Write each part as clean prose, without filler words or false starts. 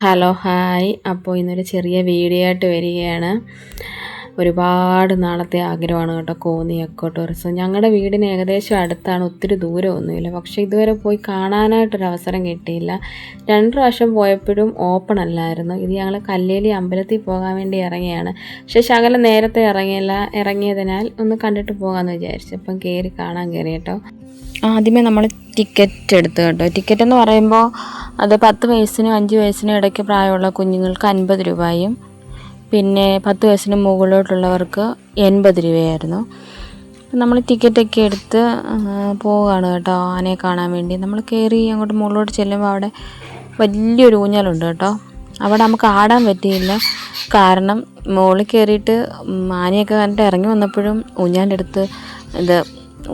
Hello hi. അപ്പോൾ ഇന്നൊരു ചെറിയ വീഡിയോ ആയിട്ട് വരികയാണ്. ഒരുപാട് നാളത്തെ ആഗ്രഹമാണ് കേട്ടോ കോന്നി എക്കോ ടൂറിസം. ഞങ്ങളുടെ വീടിന് ഏകദേശം അടുത്താണ്, ഒത്തിരി ദൂരമൊന്നുമില്ല. പക്ഷേ ഇതുവരെ പോയി കാണാനായിട്ടൊരവസരം കിട്ടിയില്ല. 2 പ്രാവശ്യം പോയപ്പോഴും ഓപ്പൺ അല്ലായിരുന്നു. ഇത് ഞങ്ങൾ കല്ലേലി അമ്പലത്തിൽ പോകാൻ വേണ്ടി ഇറങ്ങിയാണ്. പക്ഷേ ശകലം നേരത്തെ ഇറങ്ങിയതിനാൽ ഒന്ന് കണ്ടിട്ട് പോകാമെന്ന് വിചാരിച്ചു. അപ്പം കാണാൻ കയറി കേട്ടോ. ആദ്യമേ നമ്മൾ ടിക്കറ്റ് എടുത്തു കേട്ടോ. ടിക്കറ്റ് എന്ന് പറയുമ്പോൾ അത് 10 വയസ്സിനും 5 വയസ്സിനും ഇടയ്ക്ക് പ്രായമുള്ള കുഞ്ഞുങ്ങൾക്ക് 50 രൂപയും പിന്നെ 10 വയസ്സിന് മുകളിലോട്ടുള്ളവർക്ക് 80 രൂപയായിരുന്നു. നമ്മൾ ടിക്കറ്റൊക്കെ എടുത്ത് പോവുകയാണ് കേട്ടോ ആനയെ കാണാൻ വേണ്ടി. നമ്മൾ കയറി അങ്ങോട്ട് മുകളിലോട്ട് ചെല്ലുമ്പോൾ അവിടെ വലിയൊരു ഊഞ്ഞാലുണ്ട് കേട്ടോ. അവിടെ നമുക്ക് ആടാൻ പറ്റിയില്ല, കാരണം മുകളിൽ കയറിയിട്ട് ആനയൊക്കെ കണ്ടിട്ട് ഇറങ്ങി വന്നപ്പോഴും ഊഞ്ഞാലെടുത്ത്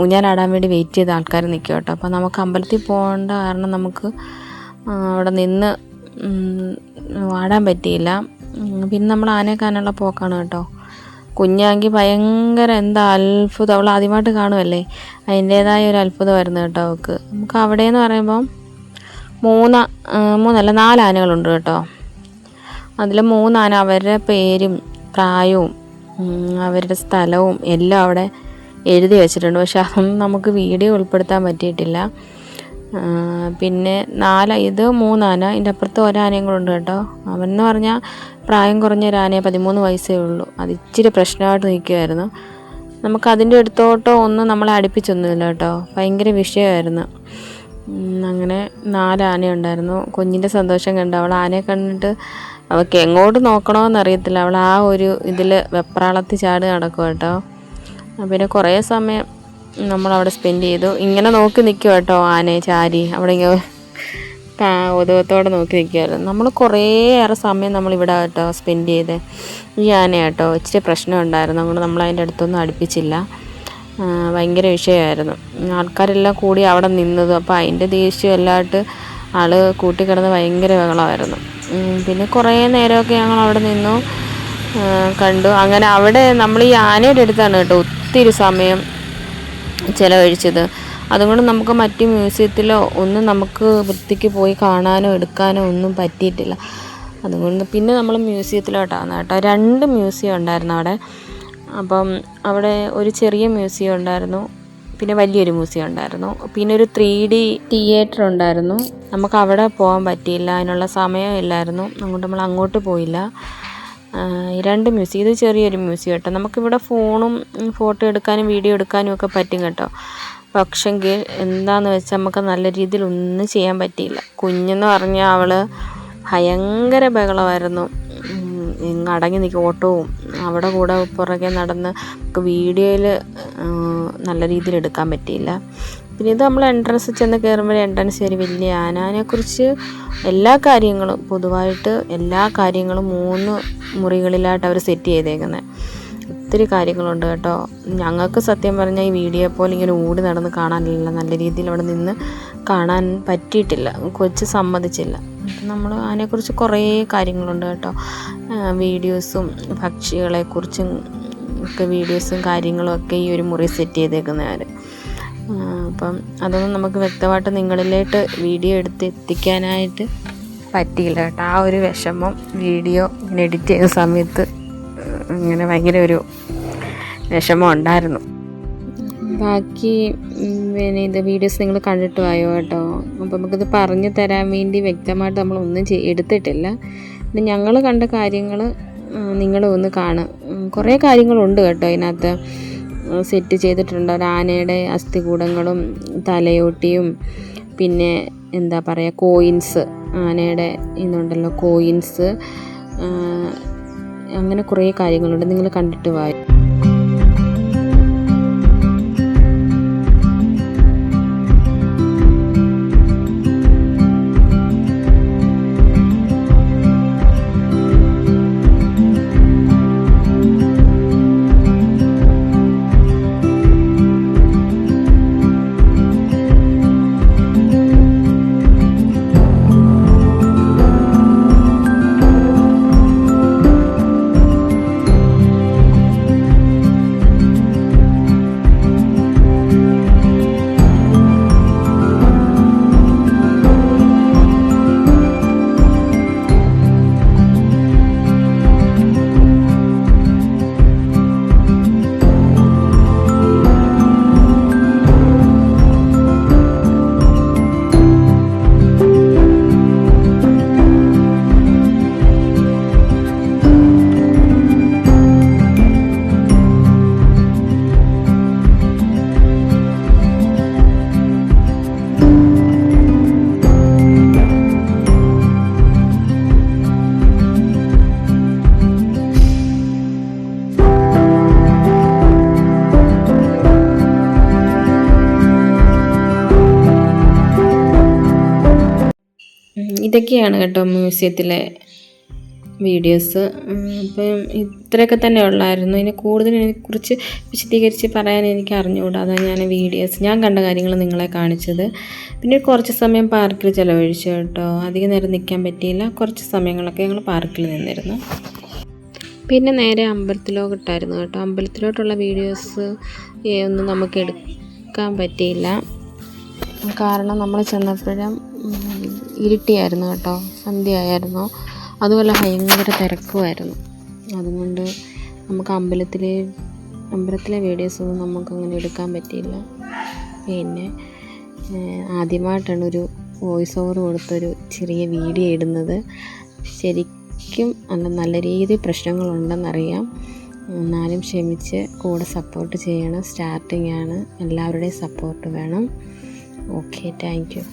ഊഞ്ഞാലാടാൻ വേണ്ടി വെയിറ്റ് ചെയ്ത ആൾക്കാർ നിൽക്കും കേട്ടോ. അപ്പോൾ നമുക്ക് അമ്പലത്തിൽ പോകേണ്ട കാരണം നമുക്ക് അവിടെ നിന്ന് ആടാൻ പറ്റിയില്ല. പിന്നെ നമ്മൾ ആനയെ കാണാനുള്ള പോക്കാണ് കേട്ടോ. കുഞ്ഞാങ്കിൽ ഭയങ്കര എന്താ അത്ഭുതം, അവൾ ആദ്യമായിട്ട് കാണുമല്ലേ, അതിൻ്റേതായ ഒരു അത്ഭുതമായിരുന്നു കേട്ടോ അവൾക്ക്. നമുക്ക് അവിടെയെന്ന് പറയുമ്പം 4 ആനകളുണ്ട് കേട്ടോ. അതിൽ 3 ആന അവരുടെ പേരും പ്രായവും അവരുടെ സ്ഥലവും എല്ലാം അവിടെ എഴുതി വെച്ചിട്ടുണ്ട്. പക്ഷെ അതൊന്നും നമുക്ക് വീഡിയോ ഉൾപ്പെടുത്താൻ പറ്റിയിട്ടില്ല. പിന്നെ 3 ആന, ഇതിൻ്റെ അപ്പുറത്ത് ഒരാനയും കൂടെ ഉണ്ട് കേട്ടോ. അവനെന്ന് പറഞ്ഞാൽ പ്രായം കുറഞ്ഞ ഒരാനയെ 13 വയസ്സേ ഉള്ളൂ. അത് ഇച്ചിരി പ്രശ്നമായിട്ട് നിൽക്കുമായിരുന്നു. നമുക്കതിൻ്റെ അടുത്തോട്ടോ ഒന്നും നമ്മളെ അടുപ്പിച്ചൊന്നുമില്ല കേട്ടോ. ഭയങ്കര വിഷയമായിരുന്നു. അങ്ങനെ 4 ആനയുണ്ടായിരുന്നു. കുഞ്ഞിൻ്റെ സന്തോഷം കണ്ട് അവൾ ആനയെ കണ്ടിട്ട് അവൾക്ക് എങ്ങോട്ട് നോക്കണമെന്നറിയത്തില്ല. അവൾ ആ ഒരു ഇതിൽ വെപ്രാളത്തിൽ ചാടി നടക്കും കേട്ടോ. പിന്നെ കുറേ സമയം നമ്മളവിടെ സ്പെൻഡ് ചെയ്തു. ഇങ്ങനെ നോക്കി നിൽക്കും കേട്ടോ ആനയെ ചാരി. അവിടെ ഇങ്ങനെ ഉദകത്തോടെ നോക്കി നിൽക്കുമായിരുന്നു. നമ്മൾ കുറേയേറെ സമയം നമ്മളിവിടെ കേട്ടോ സ്പെൻഡ് ചെയ്ത്. ഈ ആന കേട്ടോ ഇച്ചിരി പ്രശ്നം ഉണ്ടായിരുന്നു, അതുകൊണ്ട് നമ്മൾ അതിൻ്റെ അടുത്തൊന്നും അടുപ്പിച്ചില്ല. ഭയങ്കര വിഷയമായിരുന്നു. ആൾക്കാരെല്ലാം കൂടി അവിടെ നിന്നതും അപ്പോൾ അതിൻ്റെ ദേഷ്യം എല്ലാമായിട്ട് ആൾ കൂട്ടിക്കിടന്ന് ഭയങ്കര ബഹളമായിരുന്നു. പിന്നെ കുറേ നേരമൊക്കെ ഞങ്ങൾ അവിടെ നിന്നു കണ്ടു. അങ്ങനെ അവിടെ നമ്മൾ ഈ ആനയുടെ അടുത്താണ് കേട്ടോ ഒത്തിരി സമയം ചിലവഴിച്ചത്. അതുകൊണ്ട് നമുക്ക് മറ്റ് മ്യൂസിയത്തിലോ ഒന്നും നമുക്ക് വൃത്തിക്ക് പോയി കാണാനോ എടുക്കാനോ ഒന്നും പറ്റിയിട്ടില്ല. അതുകൊണ്ട് പിന്നെ നമ്മൾ മ്യൂസിയത്തിലോട്ടാണ് കേട്ടോ. 2 മ്യൂസിയം ഉണ്ടായിരുന്നു അവിടെ. അപ്പം അവിടെ ഒരു ചെറിയ മ്യൂസിയം ഉണ്ടായിരുന്നു, പിന്നെ വലിയൊരു മ്യൂസിയം ഉണ്ടായിരുന്നു, പിന്നെ ഒരു 3D തിയേറ്റർ ഉണ്ടായിരുന്നു. നമുക്ക് അവിടെ പോകാൻ പറ്റിയില്ല, അതിനുള്ള സമയം ഇല്ലായിരുന്നു. അതുകൊണ്ട് നമ്മൾ അങ്ങോട്ട് പോയില്ല. 2 മ്യൂസിയം, ഇത് ചെറിയൊരു മ്യൂസിയം കേട്ടോ. നമുക്കിവിടെ ഫോണും ഫോട്ടോ എടുക്കാനും വീഡിയോ എടുക്കാനും ഒക്കെ പറ്റും കേട്ടോ. പക്ഷെങ്കിൽ എന്താണെന്ന് വെച്ചാൽ നമുക്ക് നല്ല രീതിയിൽ ഒന്നും ചെയ്യാൻ പറ്റിയില്ല. കുഞ്ഞെന്ന് പറഞ്ഞാൽ അവൾ ഭയങ്കര ബഹളമായിരുന്നു. അടങ്ങി നിൽക്കും, ഓട്ടവും അവിടെ കൂടെ പുറകെ നടന്ന് നമുക്ക് വീഡിയോയിൽ നല്ല രീതിയിൽ എടുക്കാൻ പറ്റിയില്ല. പിന്നെ ഇത് നമ്മൾ എൻട്രൻസ് ചെന്ന് കയറുമ്പോൾ എൻട്രൻസ് ഒരു വലിയ ആനയെക്കുറിച്ച് എല്ലാ കാര്യങ്ങളും പൊതുവായിട്ട് എല്ലാ കാര്യങ്ങളും 3 മുറികളിലായിട്ട് അവർ സെറ്റ് ചെയ്തേക്കുന്നത്. ഒത്തിരി കാര്യങ്ങളുണ്ട് കേട്ടോ. ഞങ്ങൾക്ക് സത്യം പറഞ്ഞാൽ ഈ വീഡിയോ പോലെ ഇങ്ങനെ ഓടി നടന്ന് കാണാനില്ല, നല്ല രീതിയിൽ അവിടെ നിന്ന് കാണാൻ പറ്റിയിട്ടില്ല. കൊച്ച് സമ്മതിച്ചില്ല. നമ്മൾ അതിനെക്കുറിച്ച് കുറേ കാര്യങ്ങളുണ്ട് കേട്ടോ. വീഡിയോസും പക്ഷികളെക്കുറിച്ചും ഒക്കെ വീഡിയോസും കാര്യങ്ങളും ഒക്കെ ഈ ഒരു മുറി സെറ്റ് ചെയ്തേക്കുന്നവർ. അപ്പം അതൊന്നും നമുക്ക് വ്യക്തമായിട്ട് നിങ്ങളിലേക്ക് വീഡിയോ എടുത്ത് എത്തിക്കാനായിട്ട് പറ്റിയില്ല കേട്ടോ. ആ ഒരു വിഷമം വീഡിയോ എഡിറ്റ് ചെയ്ത സമയത്ത് ഇങ്ങനെ ഭയങ്കര ഒരു വിഷമം ഉണ്ടായിരുന്നു. ബാക്കി പിന്നെ ഇത് വീഡിയോസ് നിങ്ങൾ കണ്ടിട്ട് പോയോ കേട്ടോ. അപ്പോൾ നമുക്കിത് പറഞ്ഞു തരാൻ വേണ്ടി വ്യക്തമായിട്ട് നമ്മളൊന്നും എടുത്തിട്ടില്ല. പിന്നെ ഞങ്ങൾ കണ്ട കാര്യങ്ങൾ നിങ്ങളൊന്ന് കാണുക. കുറേ കാര്യങ്ങളുണ്ട് കേട്ടോ ഇതിനകത്ത് സെറ്റ് ചെയ്തിട്ടുണ്ട്. ഒരു ആനയുടെ അസ്ഥികൂടങ്ങളും തലയോട്ടിയും പിന്നെ എന്താ പറയുക കോയിൻസ്, ആനയുടെ ഇന്നുണ്ടല്ലോ കോയിൻസ്, അങ്ങനെ കുറേ കാര്യങ്ങളുണ്ട്. നിങ്ങൾ കണ്ടിട്ട് പോയോ. ഇതൊക്കെയാണ് കേട്ടോ മ്യൂസിയത്തിലെ വീഡിയോസ്. അപ്പം ഇത്രയൊക്കെ തന്നെ ഉള്ളായിരുന്നു. ഇതിന് കൂടുതൽ ഇതിനെക്കുറിച്ച് വിശദീകരിച്ച് പറയാൻ എനിക്ക് അറിഞ്ഞുകൂടാ. അതാണ് ഞാൻ കണ്ട കാര്യങ്ങൾ നിങ്ങളെ കാണിച്ചത്. പിന്നെ കുറച്ച് സമയം പാർക്കിൽ ചിലവഴിച്ചു കേട്ടോ. അധികം നേരം നിൽക്കാൻ പറ്റിയില്ല. കുറച്ച് സമയങ്ങളൊക്കെ ഞങ്ങൾ പാർക്കിൽ നിന്നിരുന്നു. പിന്നെ നേരെ അമ്പലത്തിലോട്ടായിരുന്നു കേട്ടോ. അമ്പലത്തിലോട്ടുള്ള വീഡിയോസ് ഒന്നും നമുക്ക് എടുക്കാൻ പറ്റിയില്ല. കാരണം നമ്മൾ ചെന്നപ്പോഴും ഇരുട്ടിയായിരുന്നു കേട്ടോ, സന്ധ്യയായിരുന്നു. അതുപോലെ ഭയങ്കര തിരക്കുമായിരുന്നു. അതുകൊണ്ട് നമുക്ക് അമ്പലത്തിലെ വീഡിയോസൊന്നും നമുക്കങ്ങനെ എടുക്കാൻ പറ്റിയില്ല. പിന്നെ ആദ്യമായിട്ടാണ് ഒരു വോയിസ് ഓവർ കൊടുത്തൊരു ചെറിയ വീഡിയോ ഇടുന്നത്. ശരിക്കും നല്ല രീതിയിൽ പ്രശ്നങ്ങളുണ്ടെന്നറിയാം. എന്നാലും ക്ഷമിച്ച് കൂടെ സപ്പോർട്ട് ചെയ്യണം. സ്റ്റാർട്ടിംഗ് ആണ്, എല്ലാവരുടെയും സപ്പോർട്ട് വേണം. Okay, thank you.